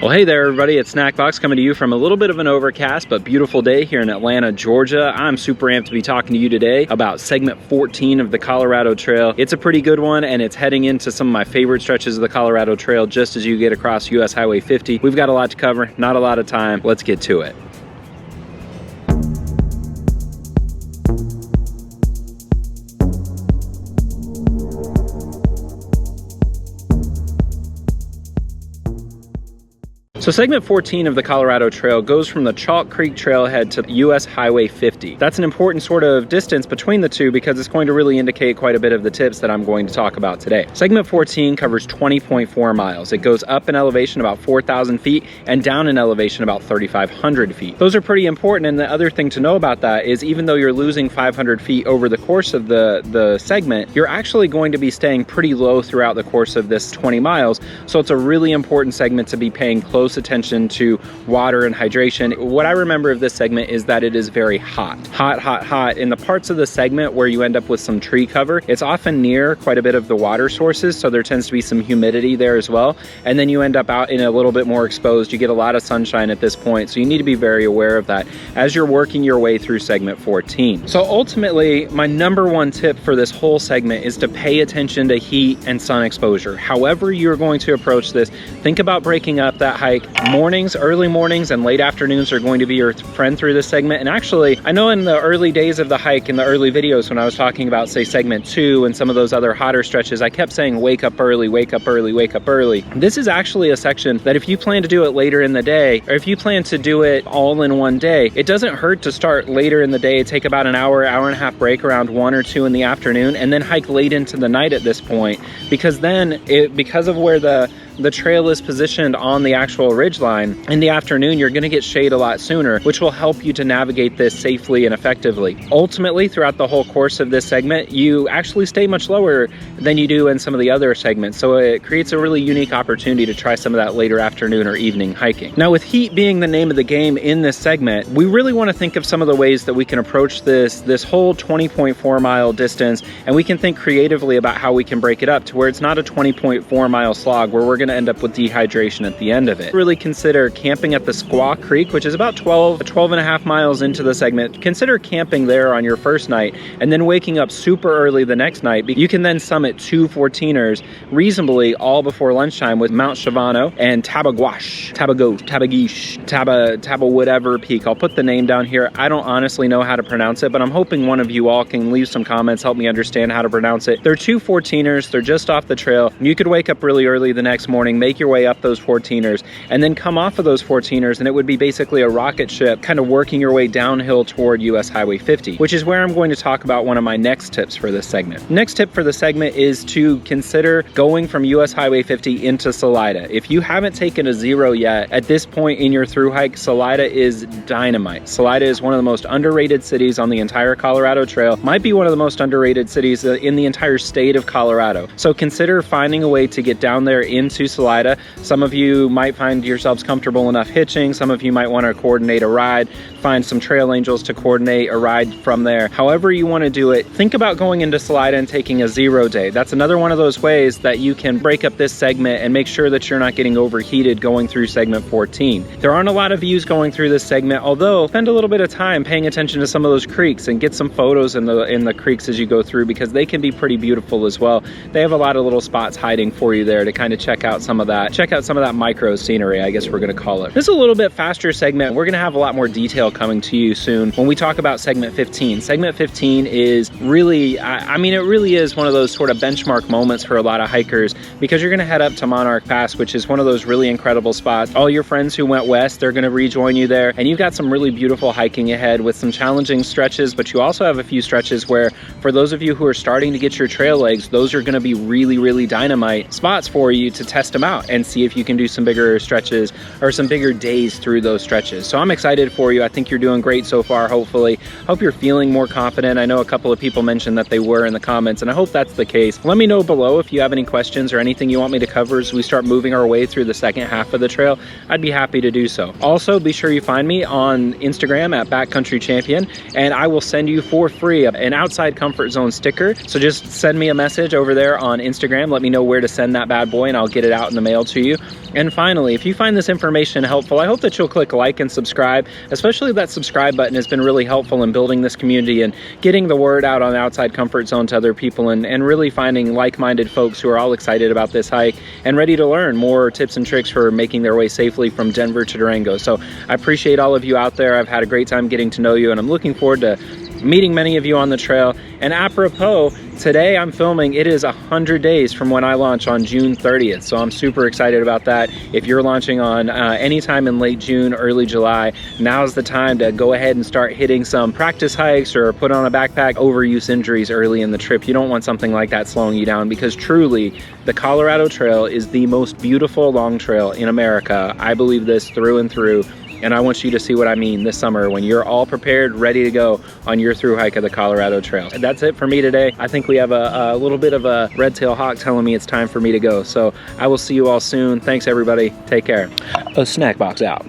Well, hey there everybody, it's Snackbox coming to you from a little bit of an overcast but beautiful day here in Atlanta, Georgia. I'm super amped to be talking to you today about segment 14 of the Colorado Trail. It's a pretty good one and it's heading into some of my favorite stretches of the Colorado Trail just as you get across US Highway 50. We've got a lot to cover, not a lot of time. Let's get to it. So segment 14 of the Colorado Trail goes from the Chalk Creek Trailhead to US Highway 50. That's an important sort of distance between the two because it's going to really indicate quite a bit of the tips that I'm going to talk about today. Segment 14 covers 20.4 miles. It goes up in elevation about 4,000 feet and down in elevation about 3,500 feet. Those are pretty important, and the other thing to know about that is even though you're losing 500 feet over the course of the segment, you're actually going to be staying pretty low throughout the course of this 20 miles. So it's a really important segment to be paying close attention to water and hydration. What I remember of this segment is that it is very hot. Hot. In the parts of the segment where you end up with some tree cover, it's often near quite a bit of the water sources, so there tends to be some humidity there as well. And then you end up out in a little bit more exposed. You get a lot of sunshine at this point, so you need to be very aware of that as you're working your way through segment 14. So ultimately, my number one tip for this whole segment is to pay attention to heat and sun exposure. However you're going to approach this, think about breaking up that hike. Mornings, early mornings, and late afternoons are going to be your friend through this segment. And actually, I know in the early days of the hike, in the early videos when I was talking about, say, segment 2 and some of those other hotter stretches, I kept saying wake up early, wake up early, wake up early. This is actually a section that if you plan to do it later in the day, or if you plan to do it all in one day, it doesn't hurt to start later in the day, take about an hour, hour and a half break around 1 or 2 in the afternoon, and then hike late into the night at this point, because then, because of where the trail is positioned on the actual ridgeline, in the afternoon you're going to get shade a lot sooner, which will help you to navigate this safely and effectively. Ultimately, throughout the whole course of this segment, you actually stay much lower than you do in some of the other segments, so it creates a really unique opportunity to try some of that later afternoon or evening hiking. Now, with heat being the name of the game in this segment, we really want to think of some of the ways that we can approach this whole 20.4 mile distance, and we can think creatively about how we can break it up to where it's not a 20.4 mile slog where we're going to end up with dehydration at the end of it. Really consider camping at the Squaw Creek, which is about 12 and a half miles into the segment. Consider camping there on your first night and then waking up super early the next night. You can then summit 2 14ers reasonably all before lunchtime with Mount Shavano and Tabagish, whatever peak. I'll put the name down here. I don't honestly know how to pronounce it, but I'm hoping one of you all can leave some comments, help me understand how to pronounce it. They're 2 14ers. They're just off the trail. You could wake up really early the next morning, make your way up those 14ers, and then come off of those 14ers, and it would be basically a rocket ship kind of working your way downhill toward US Highway 50, which is where I'm going to talk about one of my next tips for this segment. Next tip for the segment is to consider going from US Highway 50 into Salida. If you haven't taken a zero yet, at this point in your through hike, Salida is dynamite. Salida is one of the most underrated cities on the entire Colorado Trail, might be one of the most underrated cities in the entire state of Colorado. So consider finding a way to get down there into Salida. Some of you might find yourselves comfortable enough hitching. Some of you might want to coordinate a ride, find some trail angels to coordinate a ride from there. However you want to do it, think about going into Salida and taking a 0 day. That's another one of those ways that you can break up this segment and make sure that you're not getting overheated going through segment 14. There aren't a lot of views going through this segment, although spend a little bit of time paying attention to some of those creeks and get some photos in the creeks as you go through, because they can be pretty beautiful as well. They have a lot of little spots hiding for you there to kind of check out some of that micro scenery, I guess we're going to call it. This is a little bit faster segment. We're going to have a lot more detail coming to you soon when we talk about segment 15. Segment 15 is really, I mean, it really is one of those sort of benchmark moments for a lot of hikers, because you're going to head up to Monarch Pass, which is one of those really incredible spots. All your friends who went west, they're going to rejoin you there, and you've got some really beautiful hiking ahead with some challenging stretches, but you also have a few stretches where, for those of you who are starting to get your trail legs, those are going to be really, really dynamite spots for you to test them out and see if you can do some bigger stretches or some bigger days through those stretches. So I'm excited for you. I think you're doing great so far, hopefully. Hope you're feeling more confident. I know a couple of people mentioned that they were in the comments, and I hope that's the case. Let me know below if you have any questions or anything you want me to cover as we start moving our way through the second half of the trail. I'd be happy to do so. Also, be sure you find me on Instagram at Backcountry Champion, and I will send you for free an Outside Comfort Zone sticker. So just send me a message over there on Instagram. Let me know where to send that bad boy, and I'll get it it out in the mail to you. And finally, if you find this information helpful, I hope that you'll click like and subscribe, especially that subscribe button has been really helpful in building this community and getting the word out on Outside Comfort Zone to other people, and really finding like-minded folks who are all excited about this hike and ready to learn more tips and tricks for making their way safely from Denver to Durango. So I appreciate all of you out there. I've had a great time getting to know you, and I'm looking forward to meeting many of you on the trail. And apropos, today I'm filming, it is 100 days from when I launch on June 30th. So I'm super excited about that. If you're launching on anytime in late June, early July, now's the time to go ahead and start hitting some practice hikes or put on a backpack. Overuse injuries early in the trip. You don't want something like that slowing you down, because truly the Colorado Trail is the most beautiful long trail in America. I believe this through and through. And I want you to see what I mean this summer when you're all prepared, ready to go on your through hike of the Colorado Trail. And that's it for me today. I think we have a little bit of a red-tailed hawk telling me it's time for me to go. So I will see you all soon. Thanks, everybody. Take care. A snack box out.